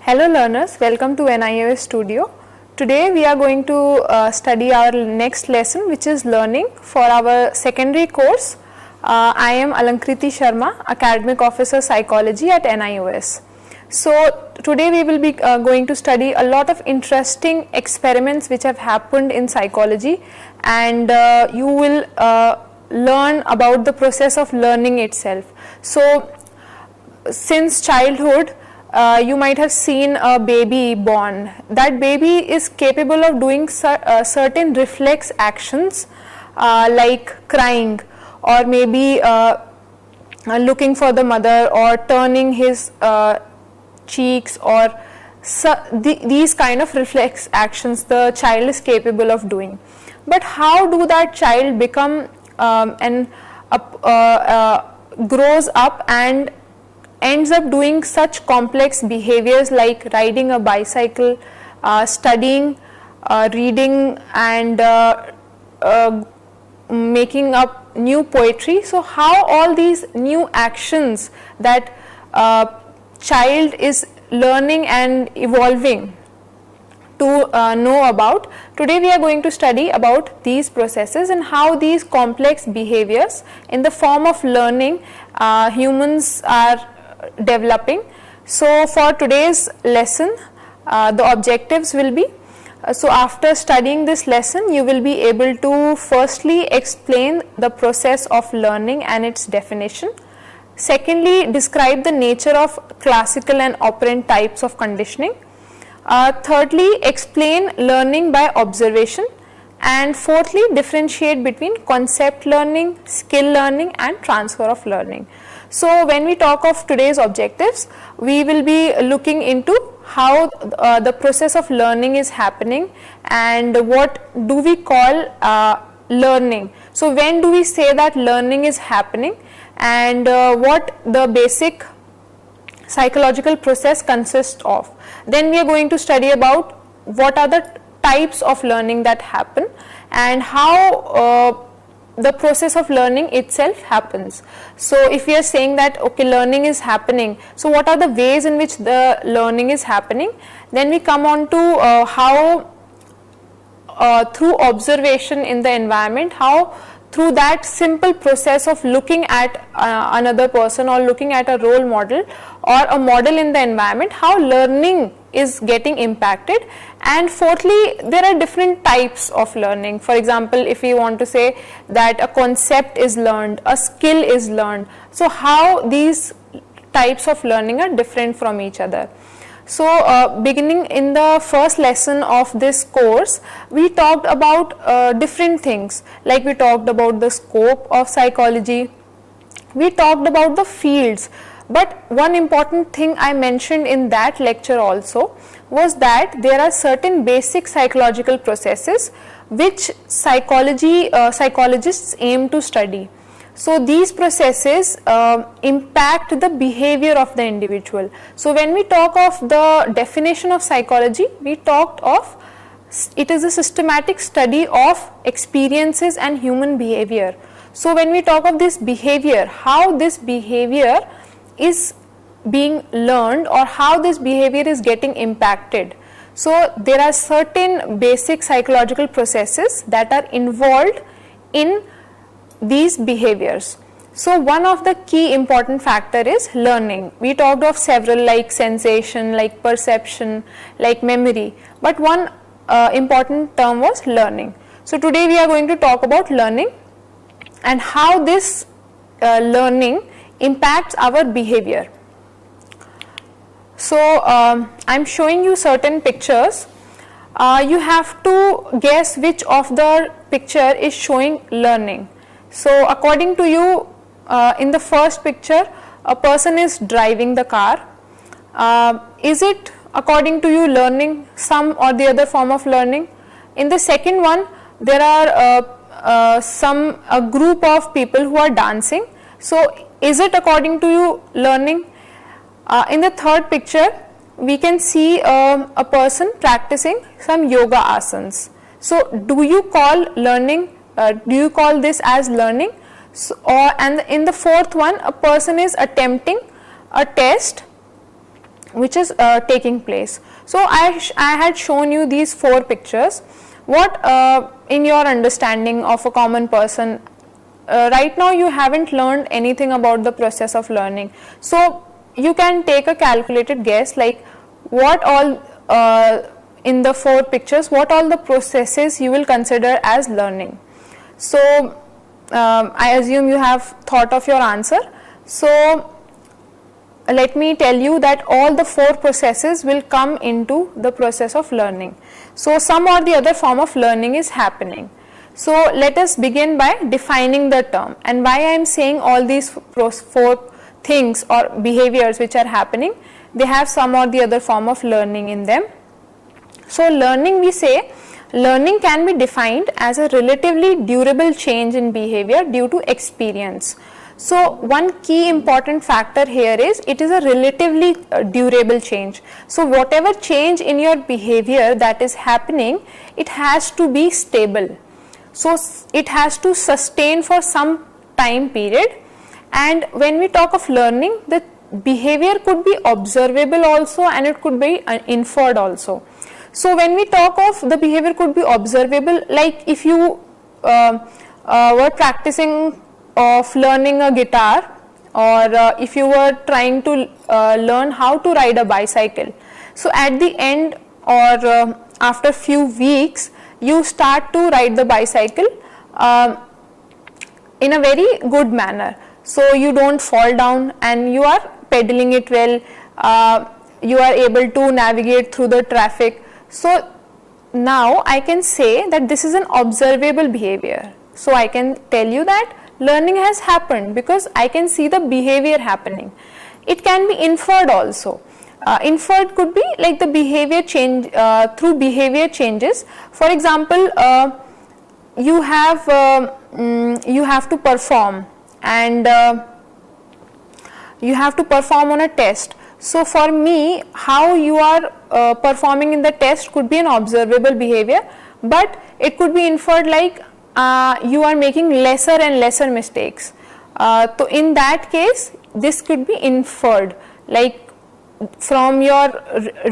Hello learners, welcome to NIOS Studio. Today we are going to study our next lesson, which is learning for our secondary course. I am Alankriti Sharma, Academic Officer Psychology at NIOS. So today we will be going to study a lot of interesting experiments which have happened in psychology, and you will learn about the process of learning itself. So since childhood, you might have seen a baby born. That baby is capable of doing certain reflex actions like crying, or maybe looking for the mother, or turning his cheeks, or these kind of reflex actions the child is capable of doing. But how do that child become grows up and ends up doing such complex behaviors like riding a bicycle, studying, reading, and making up new poetry? So how all these new actions that child is learning and evolving to know about, today we are going to study about these processes and how these complex behaviors in the form of learning humans are developing. So for today's lesson, the objectives will be, so after studying this lesson, you will be able to firstly explain the process of learning and its definition. Secondly, describe the nature of classical and operant types of conditioning. Thirdly, explain learning by observation. And fourthly, differentiate between concept learning, skill learning, and transfer of learning. So when we talk of today's objectives, we will be looking into how the process of learning is happening and what do we call learning. So when do we say that learning is happening, and what the basic psychological process consists of. Then we are going to study about what are the types of learning that happen and how the process of learning itself happens. So if we are saying that okay, learning is happening, so what are the ways in which the learning is happening? Then we come on to how through observation in the environment, how through that simple process of looking at another person or looking at a role model or a model in the environment, how learning is getting impacted. And fourthly, there are different types of learning. For example, if we want to say that a concept is learned, a skill is learned, so how these types of learning are different from each other. So beginning in the first lesson of this course, we talked about different things, like we talked about the scope of psychology, we talked about the fields. But one important thing I mentioned in that lecture also was that there are certain basic psychological processes which psychologists aim to study. So these processes impact the behavior of the individual. So when we talk of the definition of psychology, we talked of it is a systematic study of experiences and human behavior. So when we talk of this behavior, how this behavior is being learned or how this behavior is getting impacted. So there are certain basic psychological processes that are involved in these behaviors. So one of the key important factor is learning. We talked of several like sensation, like perception, like memory, but one important term was learning. So today we are going to talk about learning and how this learning impacts our behavior. So I am showing you certain pictures. You have to guess which of the picture is showing learning. So according to you, in the first picture, a person is driving the car. Is it according to you learning some or the other form of learning? In the second one, there are a group of people who are dancing. So is it according to you learning? In the third picture, we can see a person practicing some yoga asanas. So do you call learning? Do you call this as learning? So, and in the fourth one, a person is attempting a test which is taking place. So I had shown you these 4 pictures. What in your understanding of a common person, right now you haven't learned anything about the process of learning, so you can take a calculated guess like what all in the 4 pictures, what all the processes you will consider as learning. So I assume you have thought of your answer. So let me tell you that all the 4 processes will come into the process of learning. So some or the other form of learning is happening. So let us begin by defining the term, and why I am saying all these 4 things or behaviors which are happening, they have some or the other form of learning in them. So learning, we say, learning can be defined as a relatively durable change in behavior due to experience. So one key important factor here is it is a relatively durable change. So whatever change in your behavior that is happening, it has to be stable. So it has to sustain for some time period. And when we talk of learning, the behavior could be observable also, and it could be inferred also. So when we talk of the behavior could be observable, like if you were practicing of learning a guitar, or if you were trying to learn how to ride a bicycle, so at the end or after few weeks you start to ride the bicycle in a very good manner. So you don't fall down and you are pedaling it well, you are able to navigate through the traffic. So now I can say that this is an observable behavior. So I can tell you that learning has happened because I can see the behavior happening. It can be inferred also. Inferred could be like the behavior change through behavior changes. For example, you have to perform, and you have to perform on a test. So for me, how you are performing in the test could be an observable behavior, but it could be inferred like you are making lesser and lesser mistakes. So in that case, this could be inferred, like from your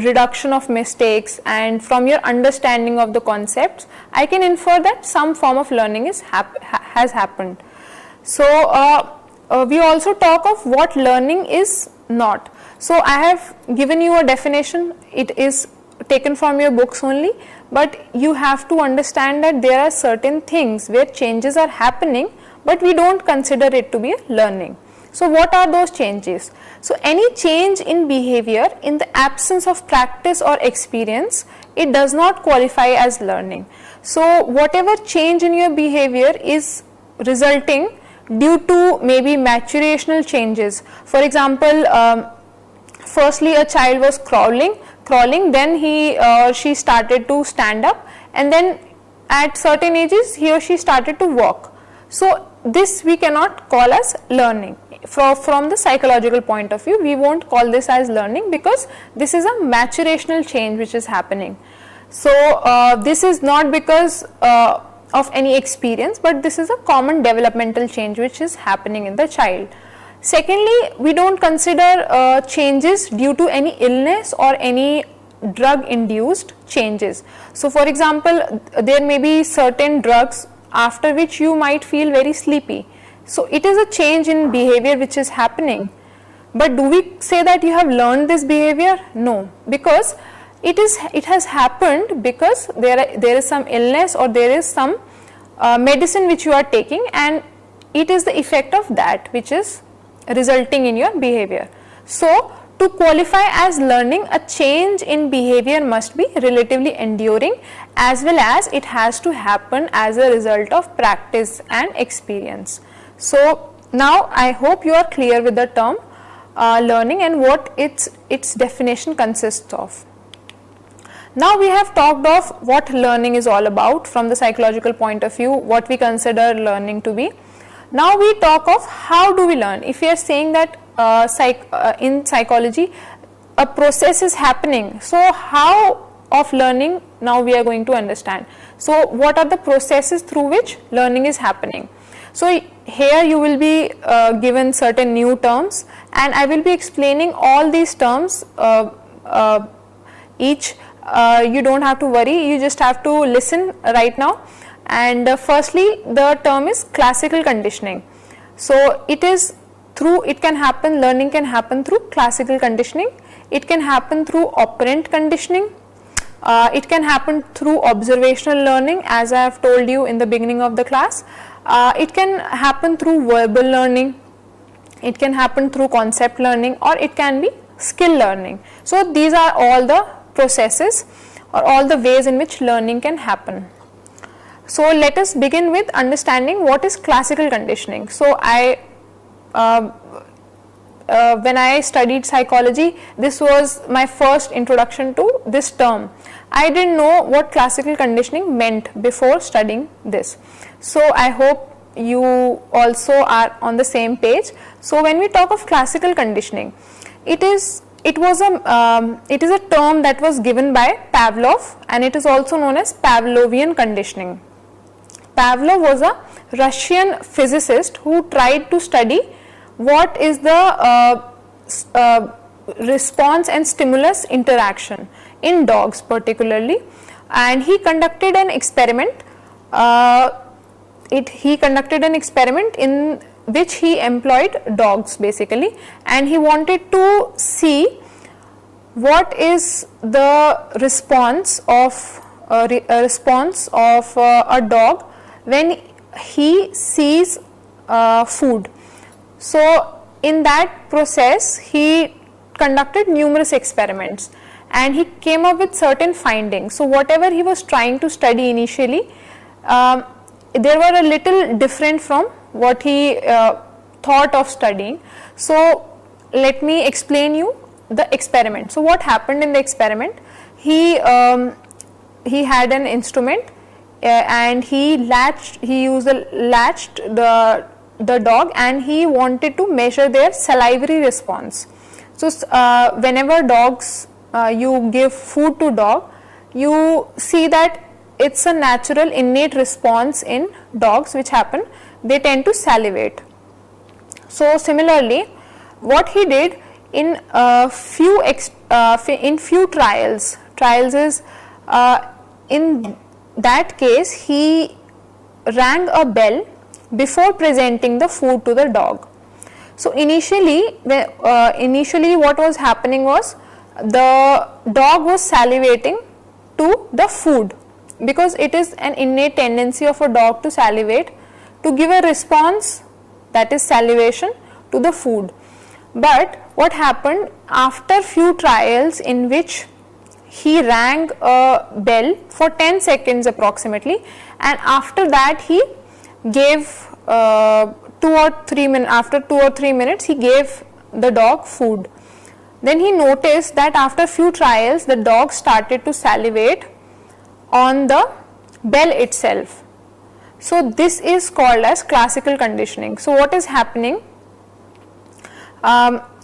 reduction of mistakes and from your understanding of the concepts, I can infer that some form of learning has happened. So we also talk of what learning is not. So I have given you a definition. It is taken from your books only, but you have to understand that there are certain things where changes are happening, but we don't consider it to be a learning. So what are those changes? So any change in behavior in the absence of practice or experience, it does not qualify as learning. So whatever change in your behavior is resulting due to maybe maturational changes. For example, firstly a child was crawling, then he or she started to stand up, and then at certain ages he or she started to walk. So this we cannot call as learning. From the psychological point of view, we won't call this as learning because this is a maturational change which is happening. So this is not because of any experience, but this is a common developmental change which is happening in the child. Secondly, we don't consider changes due to any illness or any drug induced changes. So for example, there may be certain drugs after which you might feel very sleepy. So it is a change in behavior which is happening. But do we say that you have learned this behavior? No, because it has happened because there is some illness or there is some medicine which you are taking, and it is the effect of that which is resulting in your behavior. So to qualify as learning, a change in behavior must be relatively enduring, as well as it has to happen as a result of practice and experience. So now I hope you are clear with the term learning and what its definition consists of. Now we have talked of what learning is all about from the psychological point of view, what we consider learning to be. Now we talk of how do we learn. If we are saying that in psychology a process is happening, so how of learning now we are going to understand. So what are the processes through which learning is happening? So here you will be given certain new terms and I will be explaining all these terms each. You don't have to worry, you just have to listen right now. And firstly, the term is classical conditioning. So it is through, it can happen, learning can happen through classical conditioning, it can happen through operant conditioning, it can happen through observational learning, as I have told you in the beginning of the class, it can happen through verbal learning, it can happen through concept learning, or it can be skill learning. So these are all the processes or all the ways in which learning can happen. So let us begin with understanding what is classical conditioning. So when I studied psychology, this was my first introduction to this term. I didn't know what classical conditioning meant before studying this. So I hope you also are on the same page. So when we talk of classical conditioning, it is a term that was given by Pavlov, and it is also known as Pavlovian conditioning. Pavlov was a Russian physicist who tried to study what is the response and stimulus interaction in dogs particularly, and he conducted an experiment. He conducted an experiment in which he employed dogs basically, and he wanted to see what is the response of a dog when he sees food. So in that process he conducted numerous experiments and he came up with certain findings. So whatever he was trying to study initially, they were a little different from what he thought of studying. So let me explain you the experiment. So what happened in the experiment? He had an instrument and he latched the dog, and he wanted to measure their salivary response. So whenever dogs you give food to dog, you see that it's a natural innate response in dogs which happen, they tend to salivate. So similarly, what he did in few trials is in that case he rang a bell before presenting the food to the dog. So initially what was happening was the dog was salivating to the food, because it is an innate tendency of a dog to salivate, to give a response, that is salivation, to the food. But what happened after few trials in which he rang a bell for 10 seconds approximately, and after that he gave 2 or 3 minutes he gave the dog food. Then he noticed that after few trials the dog started to salivate on the bell itself. So this is called as classical conditioning. So what is happening?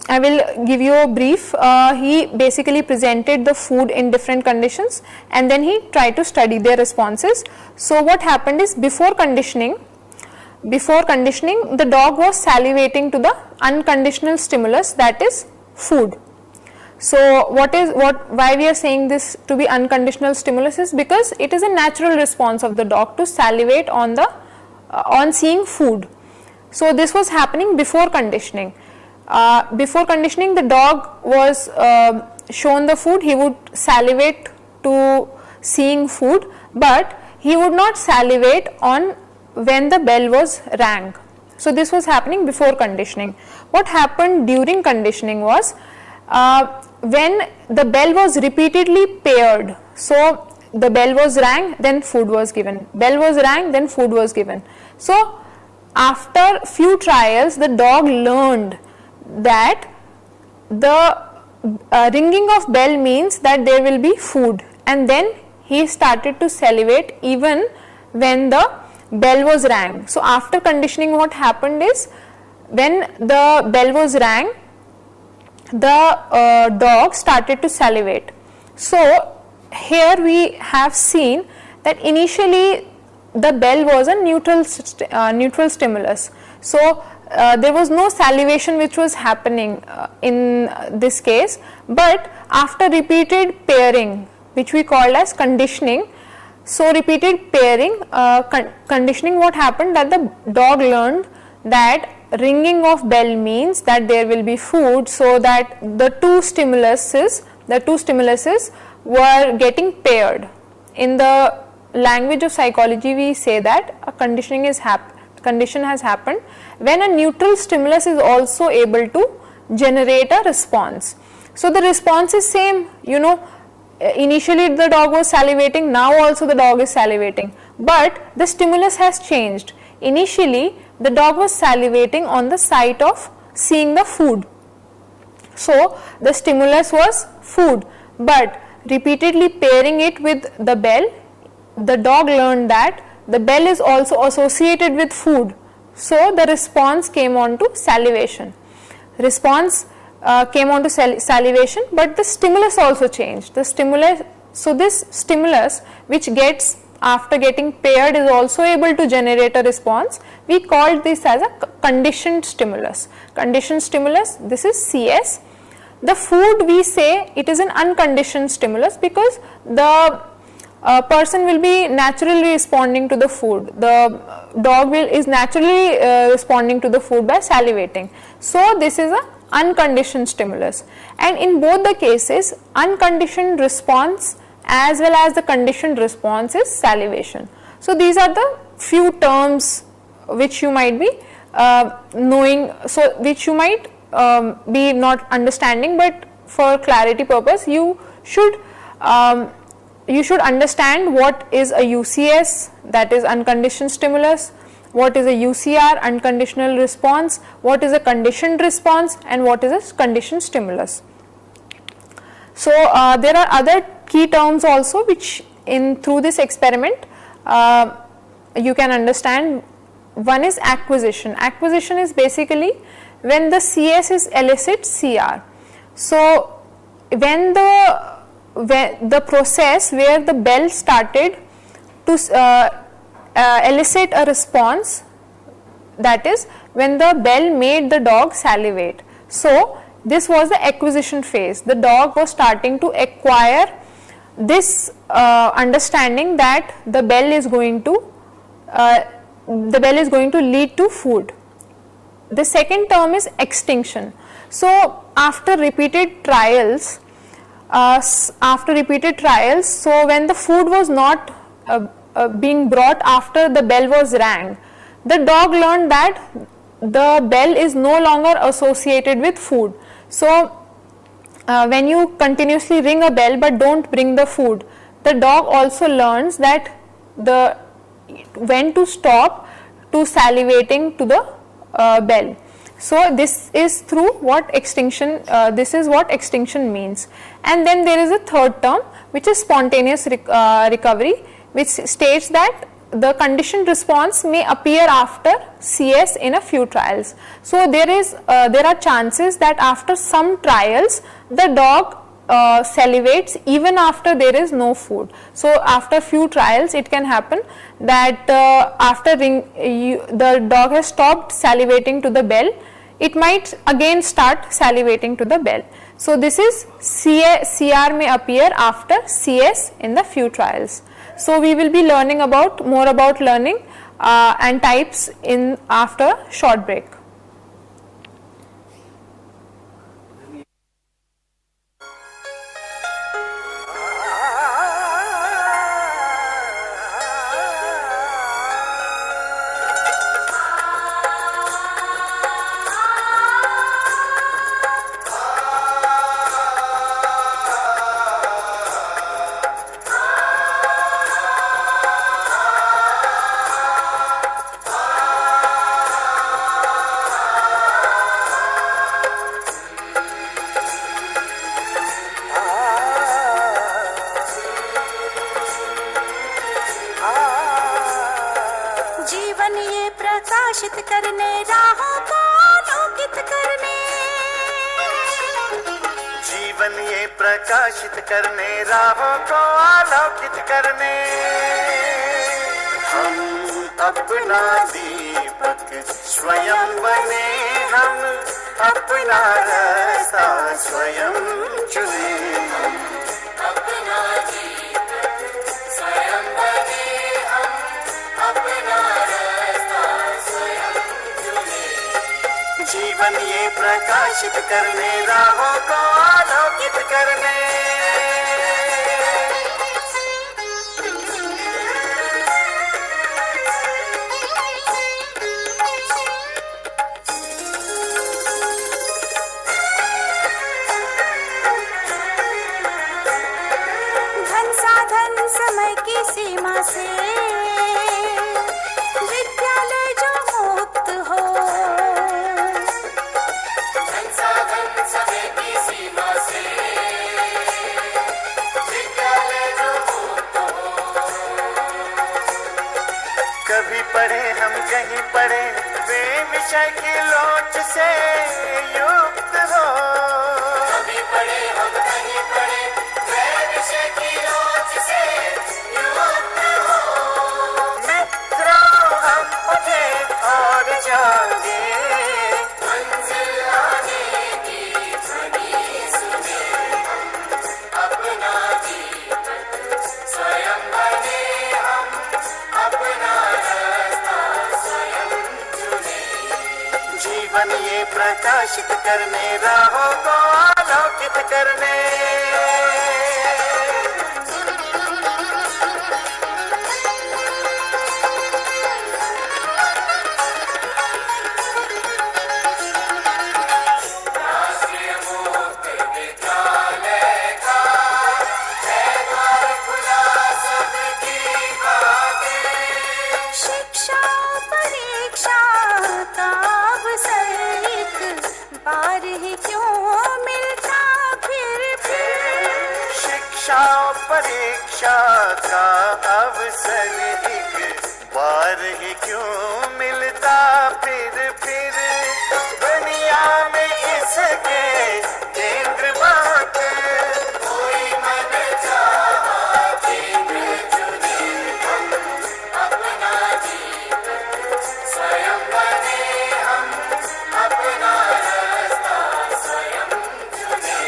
I will give you a brief. He basically presented the food in different conditions and then he tried to study their responses. So what happened is, before conditioning the dog was salivating to the unconditional stimulus, that is food. So why we are saying this to be unconditional stimulus is because it is a natural response of the dog to salivate on seeing food. So this was happening before conditioning. Before conditioning, the dog was shown the food, he would salivate to seeing food, but he would not salivate on when the bell was rang. So this was happening before conditioning. What happened during conditioning was, when the bell was repeatedly paired, so the bell was rang, then food was given, bell was rang, then food was given. So after few trials the dog learned that the ringing of bell means that there will be food, and then he started to salivate even when the bell was rang. So after conditioning, what happened is, when the bell was rang, the dog started to salivate. So here we have seen that initially the bell was a neutral stimulus. So there was no salivation which was happening in this case, but after repeated pairing, which we called as conditioning, so repeated pairing, conditioning, what happened, that the dog learned that ringing of bell means that there will be food, so that the two stimuluses were getting paired. In the language of psychology, we say that a condition has happened when a neutral stimulus is also able to generate a response. So the response is same, initially the dog was salivating, now also the dog is salivating, but the stimulus has changed. Initially the dog was salivating on the sight of seeing the food, so the stimulus was food, but repeatedly pairing it with the bell, the dog learned that the bell is also associated with food, so the response came on to salivation. Salivation, but the stimulus also changed. So this stimulus, which gets after getting paired, is also able to generate a response. We called this as a conditioned stimulus. Conditioned stimulus, this is CS. The food, we say it is an unconditioned stimulus, because the person will be naturally responding to the food. The dog is naturally responding to the food by salivating. So this is a unconditioned stimulus, and in both the cases, unconditioned response as well as the conditioned response is salivation. So these are the few terms which you might be knowing, so which you might be not understanding, but for clarity purpose you should understand what is a UCS, that is unconditioned stimulus, what is a UCR, unconditional response, what is a conditioned response, and what is a conditioned stimulus. So there are other key terms also which through this experiment you can understand. One is acquisition. Acquisition is basically when the CS is elicits CR. So when the process where the bell started to elicit a response, that is when the bell made the dog salivate. So this was the acquisition phase. The dog was starting to acquire this understanding that the bell is going to lead to food. The second term is extinction. So after repeated trials, so when the food was not being brought after the bell was rang, the dog learned that the bell is no longer associated with food. So when you continuously ring a bell but don't bring the food, the dog also learns that when to stop to salivating to the bell. So this is through what extinction, this is what extinction means. And then there is a third term which is spontaneous recovery, which states that the conditioned response may appear after CS in a few trials. So there are chances that after some trials the dog salivates even after there is no food. So after few trials it can happen that after the dog has stopped salivating to the bell, it might again start salivating to the bell. So this is CR may appear after CS in the few trials. So we will be learning more about learning and types after short break. प्रकाशित करने राहों को आलोकित करने, जीवन ये प्रकाशित करने राहों को आलोकित करने, हम अपना दी दीपक स्वयं बने हम, अपना रास्ता स्वयं चुने। अपना दीपक स्वयं बने हम, अपना रास्ता स्वयं चुने। जीवन ये प्रकाशित करने, राहों को आलोकित करने। धन साधन समय की सीमा से विद्यालय जो मुक्त हो, धन साधन समय की सीमा से विद्यालय जो मुक्त हो। कभी पढ़े हम कहीं पढ़े, वे विषय की लोच से युक्त हो। कभी पढ़े हम कहीं पढ़े, वे विषय की लोच से युक्त हो। मित्रों हम उठे और जागे, मंजिल आने की ध्वनि सुने हम, अपना दीपक स्वयं बने हम, अपना रास्ता स्वयं चुने। जीवन ये प्रकाशित करने, राहों को आलोकित करने। राष्ट्रीय मुक्त विद्यालय का है द्वार खुला सबकी खातिर। शिक्षा परीक्षा का अवसर एक बार ही क्यों मिलता फिर। शिक्षा परीक्षा का अवसर एक बार ही क्यों मिलता फिर दुनिया में इसके केंद्र बात। कोई मन चाहा केंद्र चुने हम, अपना दीपक स्वयं बने हम, अपना रास्ता स्वयं चुने।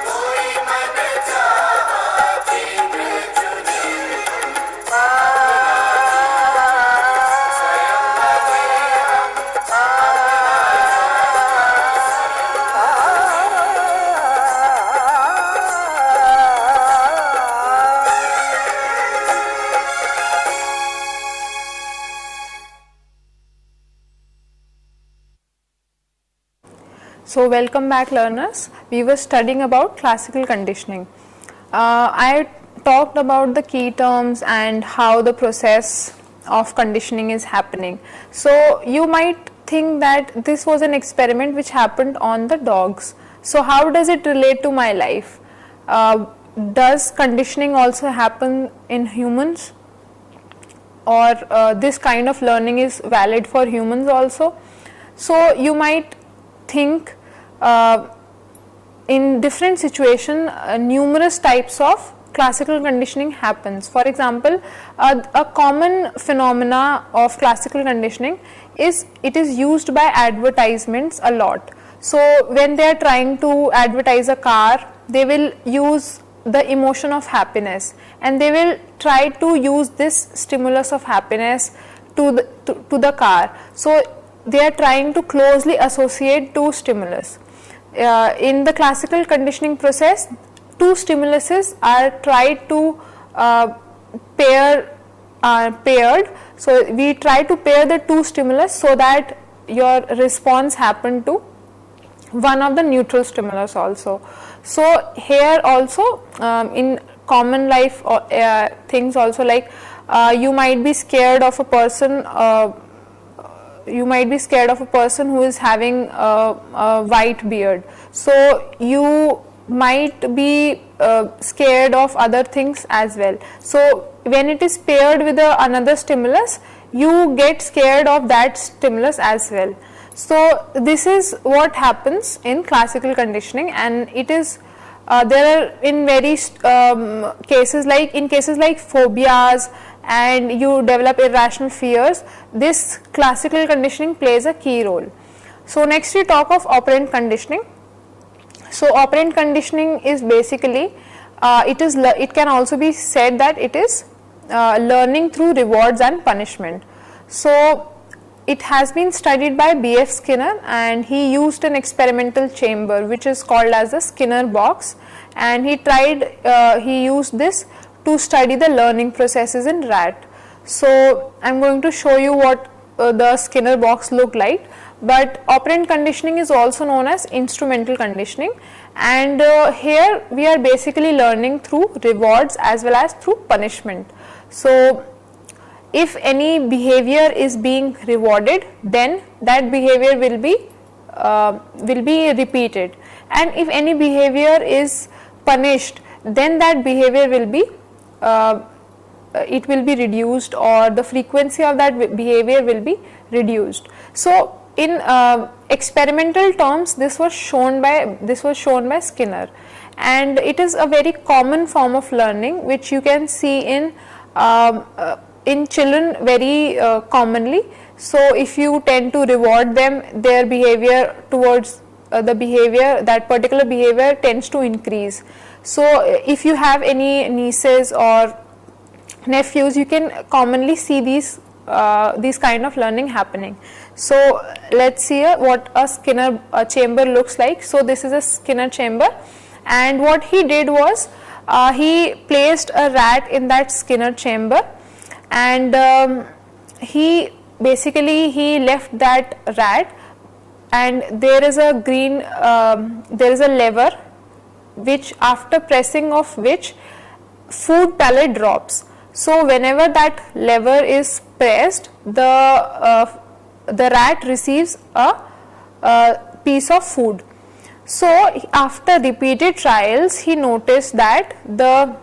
कोई मन चाहा केंद्र चुने स्वयं बने हम। So welcome back learners. We were studying about classical conditioning. I talked about the key terms and how the process of conditioning is happening. So you might think that this was an experiment which happened on the dogs. So how does it relate to my life? Does conditioning also happen in humans? Or this kind of learning is valid for humans also? So you might think in different situation numerous types of classical conditioning happens. For example, a common phenomena of classical conditioning is it is used by advertisements a lot. So when they are trying to advertise a car, they will use the emotion of happiness and they will try to use this stimulus of happiness to the car. So they are trying to closely associate two stimulus. In the classical conditioning process, two stimuluses are tried to paired. So we try to pair the two stimulus so that your response happen to one of the neutral stimulus also. So here also in common life things also, like you might be scared of a person. You might be scared of a person who is having a white beard. So you might be scared of other things as well. So when it is paired with another stimulus, you get scared of that stimulus as well. So this is what happens in classical conditioning, and it is there are in various cases like phobias and you develop irrational fears, this classical conditioning plays a key role. So next we talk of operant conditioning. So operant conditioning is basically it can also be said that it is learning through rewards and punishment. So it has been studied by B.F. Skinner, and he used an experimental chamber which is called as the Skinner box, and he used this to study the learning processes in rat. So I am going to show you what the Skinner box looked like. But operant conditioning is also known as instrumental conditioning, and here we are basically learning through rewards as well as through punishment. So if any behavior is being rewarded, then that behavior will be repeated, and if any behavior is punished, then that behavior will be it will be reduced, or the frequency of that behavior will be reduced. So in experimental terms, this was shown by Skinner, and it is a very common form of learning which you can see in children very commonly. So if you tend to reward them, their behavior towards that particular behavior tends to increase. So if you have any nieces or nephews, you can commonly see these kind of learning happening. So let's see what a Skinner chamber looks like. So this is a Skinner chamber, and what he did was he placed a rat in that Skinner chamber, and he left that rat, and there is a lever which, after pressing of which, food pellet drops. So whenever that lever is pressed, the rat receives a piece of food. So after repeated trials, he noticed that the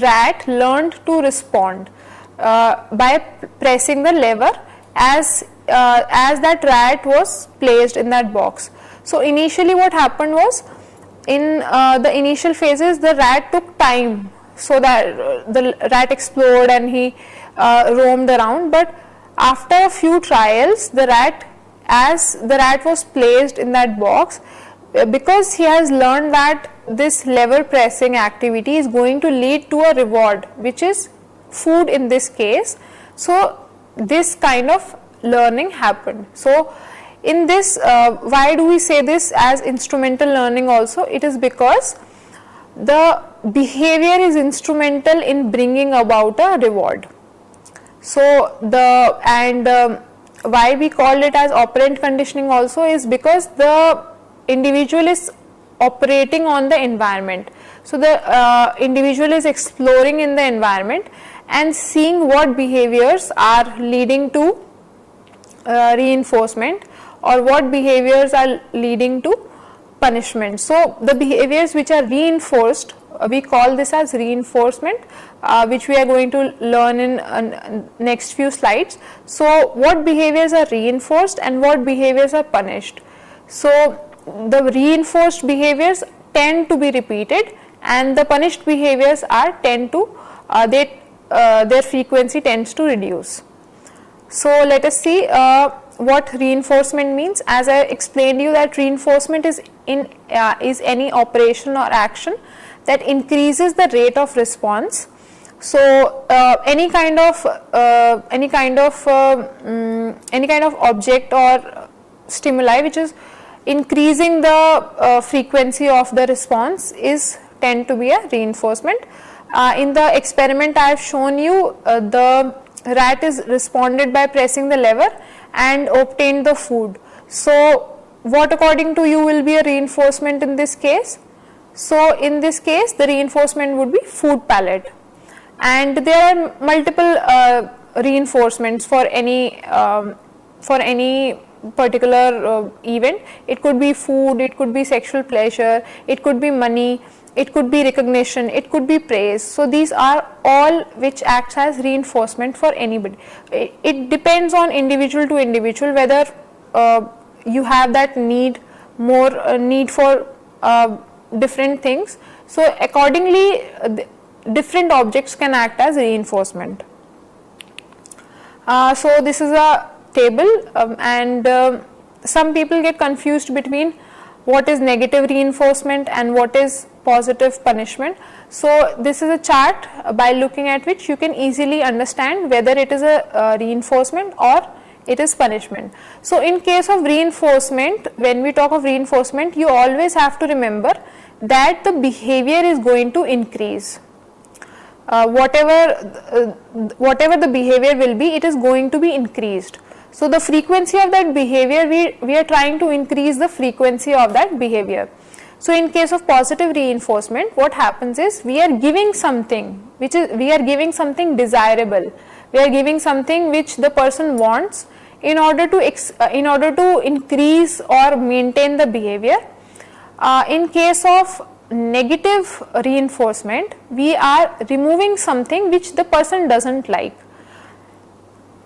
rat learned to respond by pressing the lever as that rat was placed in that box. So initially what happened was, in the initial phases, the rat took time, so that the rat explored and he roamed around, but after a few trials, as the rat was placed in that box, because he has learned that this lever pressing activity is going to lead to a reward, which is food in this case. So this kind of learning happened. So in this, why do we say this as instrumental learning also? It is because the behavior is instrumental in bringing about a reward. So why we call it as operant conditioning also is because the individual is operating on the environment. So the individual is exploring in the environment and seeing what behaviors are leading to reinforcement, or what behaviors are leading to punishment. So the behaviors which are reinforced, we call this as reinforcement, which we are going to learn in next few slides. So what behaviors are reinforced and what behaviors are punished? So the reinforced behaviors tend to be repeated, and the punished behaviors their frequency tends to reduce. So let us see what reinforcement means. As I explained you, that reinforcement is any operation or action that increases the rate of response. So any kind of object or stimuli which is increasing the frequency of the response tend to be a reinforcement. In the experiment I have shown you, the rat is responded by pressing the lever and obtained the food. So what according to you will be a reinforcement in this case? So in this case the reinforcement would be food pellet, and there are multiple reinforcements for any particular event. It could be food, it could be sexual pleasure, it could be money, it could be recognition, it could be praise. So these are all which acts as reinforcement for anybody. It depends on individual to individual whether you have that need for different things. So accordingly different objects can act as reinforcement. So this is a table, and some people get confused between what is negative reinforcement and what is positive punishment. So this is a chart by looking at which you can easily understand whether it is a reinforcement or it is punishment. So in case of reinforcement, when we talk of reinforcement, you always have to remember that the behavior is going to increase. Whatever the behavior will be, it is going to be increased. So the frequency of that behavior, we are trying to increase the frequency of that behavior. So in case of positive reinforcement, what happens is we are giving something we are giving something desirable, we are giving something which the person wants in order to increase or maintain the behavior. In case of negative reinforcement, we are removing something which the person doesn't like.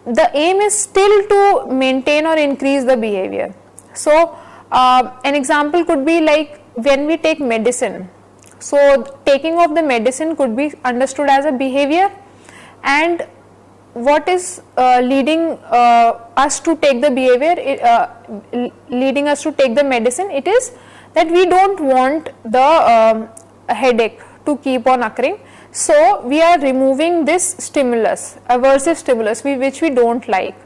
The aim is still to maintain or increase the behavior. So an example could be like when we take medicine. So taking of the medicine could be understood as a behavior, and what is leading us to take the behavior, leading us to take the medicine, it is that we don't want the headache to keep on occurring. So we are removing this stimulus, aversive stimulus, which we don't like.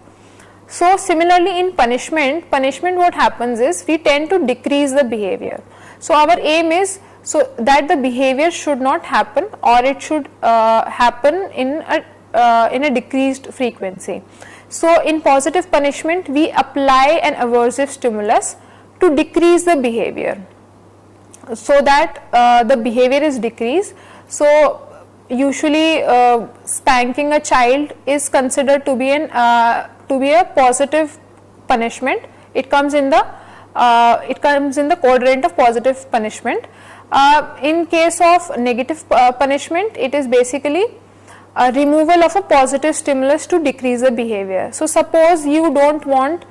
So similarly in punishment what happens is we tend to decrease the behavior. So our aim is so that the behavior should not happen, or it should happen in a decreased frequency. So in positive punishment, we apply an aversive stimulus to decrease the behavior, so that the behavior is decreased. So usually spanking a child is considered to be a positive punishment. It comes in the quadrant of positive punishment. In case of negative punishment, it is basically a removal of a positive stimulus to decrease the behavior. So suppose you don't want,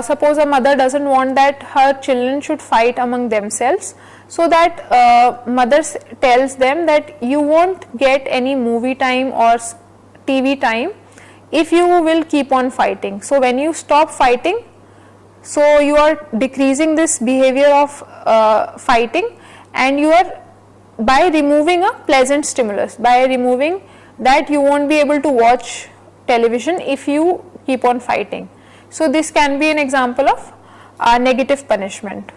suppose a mother doesn't want that her children should fight among themselves, so that mother tells them that you won't get any movie time or TV time if you will keep on fighting. So when you stop fighting, so you are decreasing this behavior of fighting, and you are, by removing a pleasant stimulus, by removing that you won't be able to watch television if you keep on fighting. So this can be an example of negative punishment.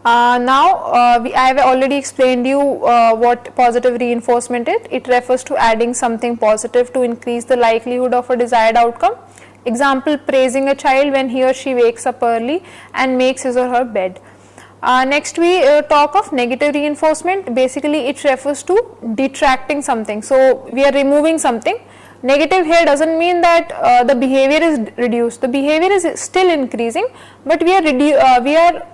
I have already explained you what positive reinforcement is. It refers to adding something positive to increase the likelihood of a desired outcome. Example, praising a child when he or she wakes up early and makes his or her bed. Next we talk of negative reinforcement. Basically it refers to detracting something. So we are removing something. Negative here doesn't mean that the behavior is reduced. The behavior is still increasing, but we are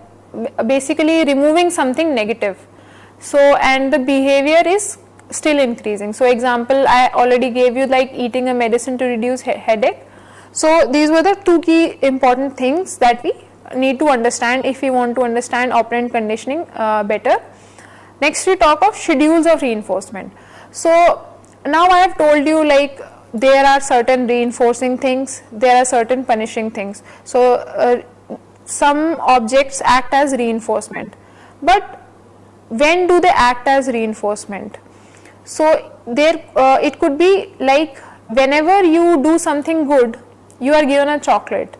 basically removing something negative. So and the behavior is still increasing. So example I already gave you, like eating a medicine to reduce headache. So these were the two key important things that we need to understand if we want to understand operant conditioning better. Next we talk of schedules of reinforcement. So now I have told you, like there are certain reinforcing things, there are certain punishing things. So some objects act as reinforcement, but when do they act as reinforcement? So there it could be like whenever you do something good, you are given a chocolate,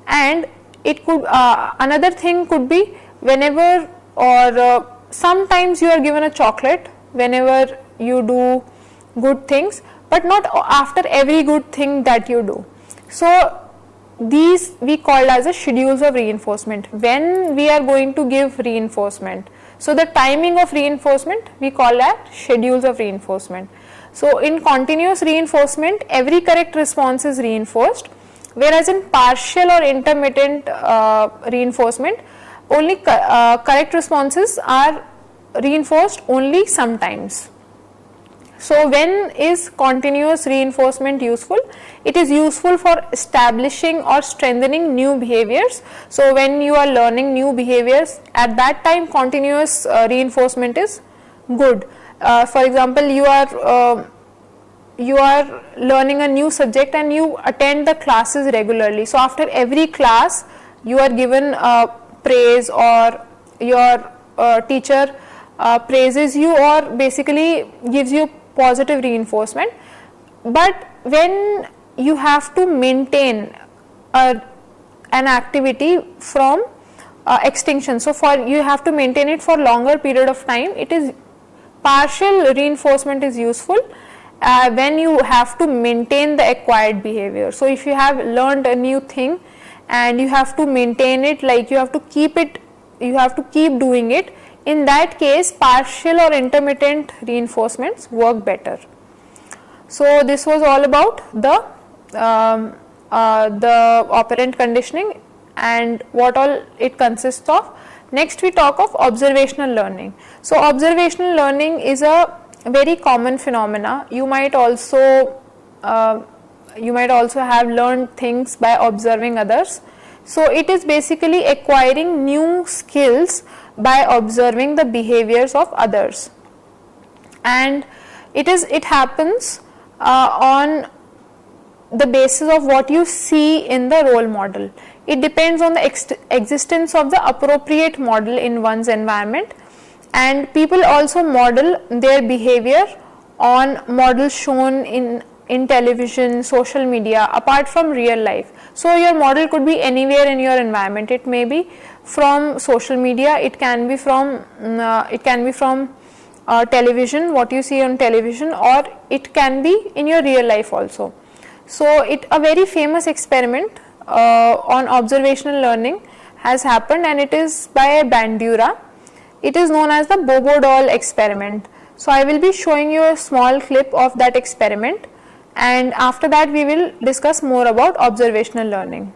and it could another thing could be whenever or sometimes you are given a chocolate whenever you do good things, but not after every good thing that you do. So these we call as a schedules of reinforcement, when we are going to give reinforcement. So the timing of reinforcement we call that schedules of reinforcement. So in continuous reinforcement, every correct response is reinforced, whereas in partial or intermittent reinforcement, only correct responses are reinforced only sometimes. So when is continuous reinforcement useful? It is useful for establishing or strengthening new behaviors. So when you are learning new behaviors, at that time continuous reinforcement is good. For example, you are you are learning a new subject and you attend the classes regularly. So after every class you are given praise, or your teacher praises you or basically gives you positive reinforcement. But when you have to maintain an activity from extinction, so for you have to maintain it for longer period of time, it is partial reinforcement is useful when you have to maintain the acquired behavior. So if you have learned a new thing and you have to maintain it, like you have to keep it, you have to keep doing it, in that case partial or intermittent reinforcements work better. So this was all about the operant conditioning and what all it consists of. Next we talk of observational learning. So observational learning is a very common phenomena. You might also have learned things by observing others. So it is basically acquiring new skills by observing the behaviors of others, and it happens on the basis of what you see in the role model. It depends on the existence of the appropriate model in one's environment, and people also model their behavior on models shown in television, social media, apart from real life. So your model could be anywhere in your environment. It may be from social media, it can be from television, what you see on television, or it can be in your real life also. So a very famous experiment on observational learning has happened, and it is by Bandura. It is known as the Bobo doll experiment. So I will be showing you a small clip of that experiment, and after that we will discuss more about observational learning.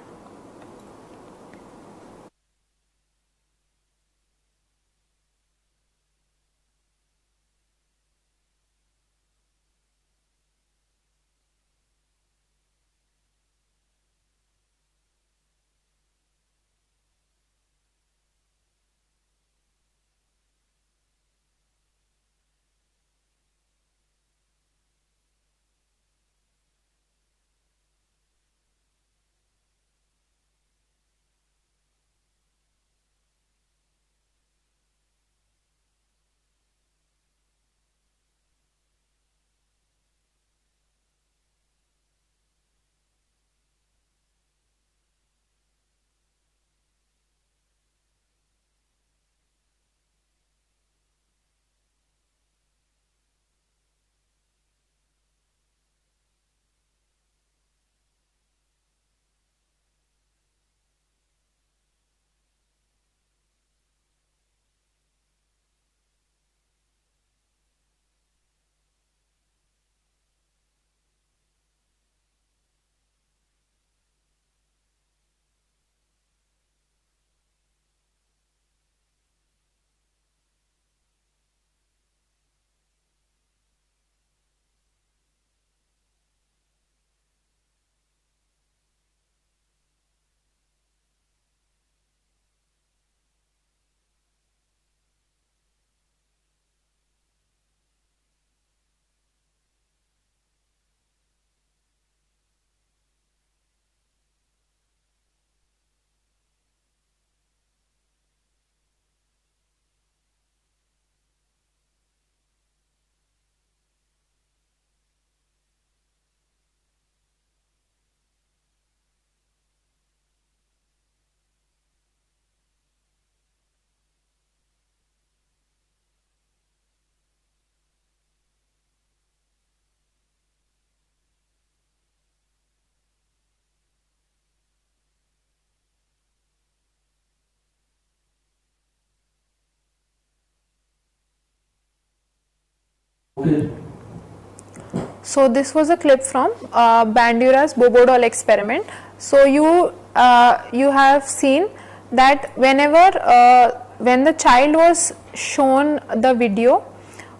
So this was a clip from Bandura's Bobo doll experiment. So you have seen that when the child was shown the video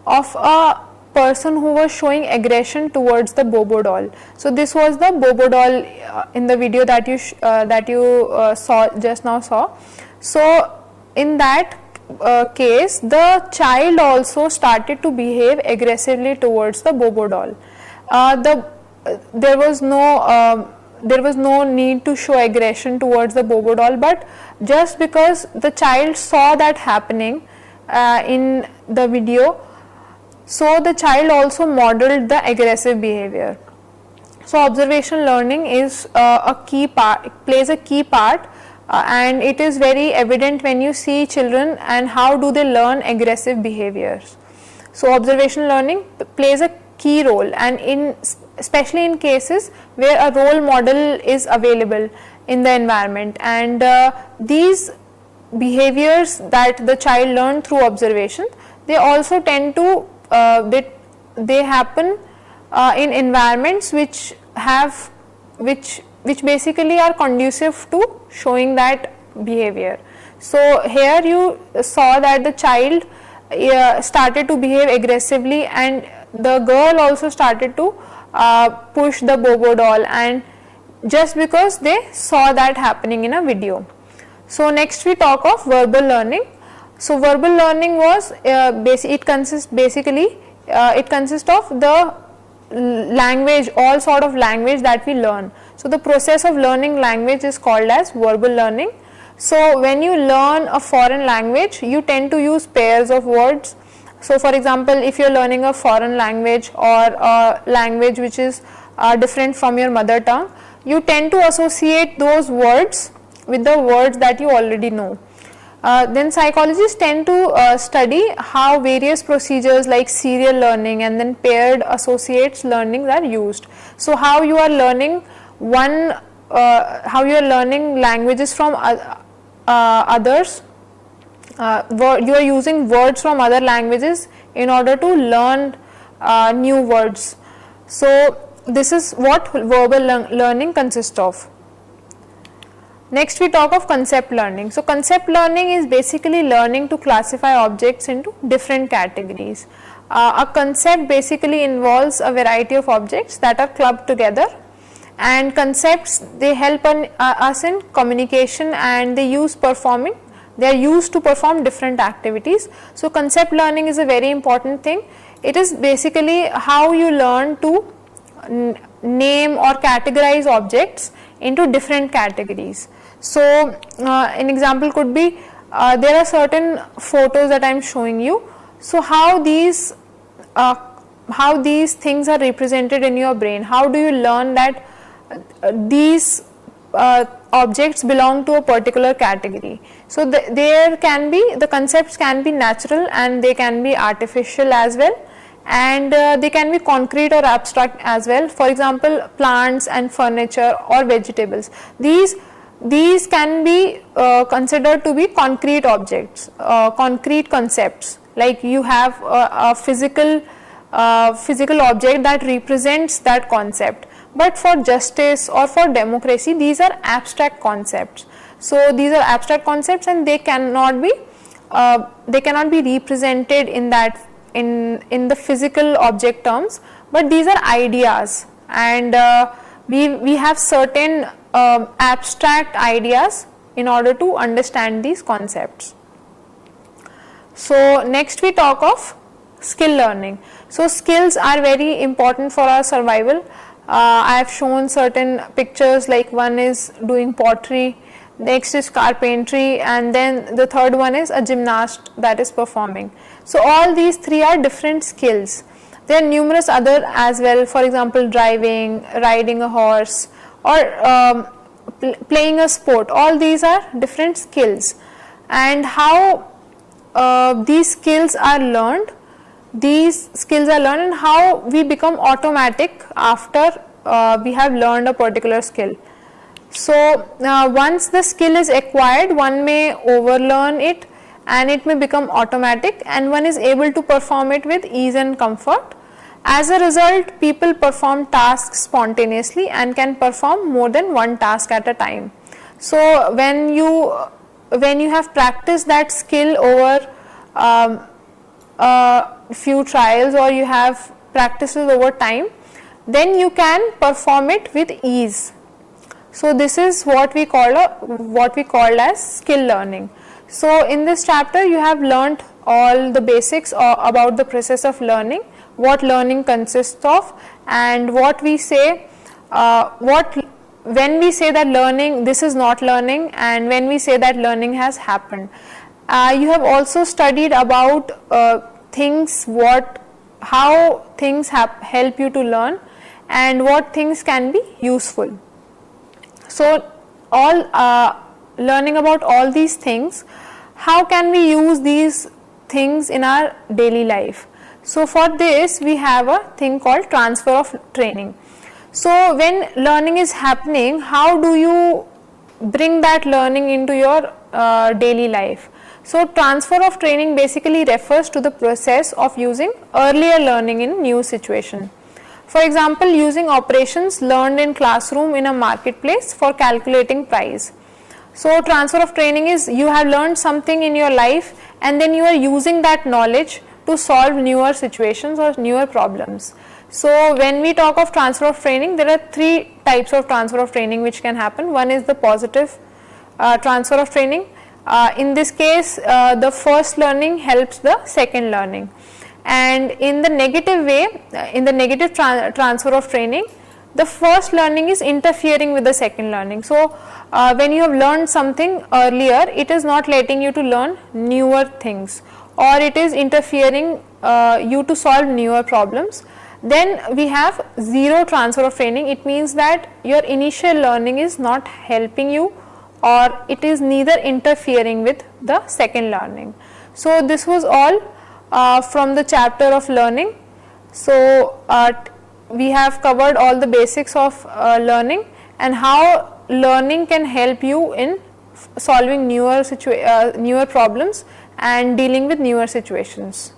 of a person who was showing aggression towards the Bobo doll. So this was the Bobo doll in the video that you saw just now. So in that case, the child also started to behave aggressively towards the Bobo doll. there was no need to show aggression towards the Bobo doll, but just because the child saw that happening in the video, so the child also modeled the aggressive behavior. So observation learning is a key part, plays a key part, and it is very evident when you see children and how do they learn aggressive behaviors. So observation learning plays a key role, and especially in cases where a role model is available in the environment, and these behaviors that the child learned through observation, they also tend to they happen in environments which basically are conducive to showing that behavior. So here you saw that the child started to behave aggressively, and the girl also started to push the Bobo doll, and just because they saw that happening in a video. So next we talk of verbal learning. So verbal learning was it consists of the language, all sort of language that we learn. So the process of learning language is called as verbal learning. So when you learn a foreign language, you tend to use pairs of words. So for example, if you are learning a foreign language or a language which is different from your mother tongue, you tend to associate those words with the words that you already know. Then psychologists tend to study how various procedures like serial learning and then paired associates learning are used. So how you are learning languages from others, you are using words from other languages in order to learn new words. So this is what verbal learning consists of. Next we talk of concept learning. So concept learning is basically learning to classify objects into different categories. A concept basically involves a variety of objects that are clubbed together, and concepts, they help us in communication, and they are used to perform different activities. So concept learning is a very important thing. It is basically how you learn to name or categorize objects into different categories. So an example could be there are certain photos that I am showing you. So how these things are represented in your brain, how do you learn that these objects belong to a particular category. So the concepts can be natural and they can be artificial as well, and they can be concrete or abstract as well. For example, plants and furniture or vegetables, these can be considered to be concrete objects, concrete concepts, like you have a physical object that represents that concept. But for justice or for democracy, these are abstract concepts. So these are abstract concepts, and they cannot be represented in the physical object terms, but these are ideas, and we have certain abstract ideas in order to understand these concepts. So next we talk of skill learning. So skills are very important for our survival. I have shown certain pictures, like one is doing pottery, next is carpentry, and then the third one is a gymnast that is performing. So all these three are different skills. There are numerous other as well, for example driving, riding a horse, or playing a sport. All these are different skills, and how these skills are learned. These skills are learned, and how we become automatic after we have learned a particular skill. So once the skill is acquired, one may overlearn it and it may become automatic, and one is able to perform it with ease and comfort. As a result, people perform tasks spontaneously and can perform more than one task at a time. So when you have practiced that skill over few trials, or you have practices over time, then you can perform it with ease. So this is what we call as skill learning. So in this chapter you have learnt all the basics about the process of learning, what learning consists of, and what we say, when we say that learning, this is not learning, and when we say that learning has happened. You have also studied about things, how things help you to learn and what things can be useful. So all learning about all these things, how can we use these things in our daily life? So for this we have a thing called transfer of training. So when learning is happening, how do you bring that learning into your daily life? So transfer of training basically refers to the process of using earlier learning in new situation. For example, using operations learned in classroom in a marketplace for calculating price. So transfer of training is you have learned something in your life and then you are using that knowledge to solve newer situations or newer problems. So when we talk of transfer of training, there are three types of transfer of training which can happen. One is the positive transfer of training. In this case, the first learning helps the second learning, and in the negative way, in the negative transfer of training, the first learning is interfering with the second learning. So when you have learned something earlier, it is not letting you to learn newer things, or it is interfering you to solve newer problems. Then we have zero transfer of training. It means that your initial learning is not helping you, or it is neither interfering with the second learning. So this was all from the chapter of learning. So we have covered all the basics of learning and how learning can help you in solving newer problems and dealing with newer situations.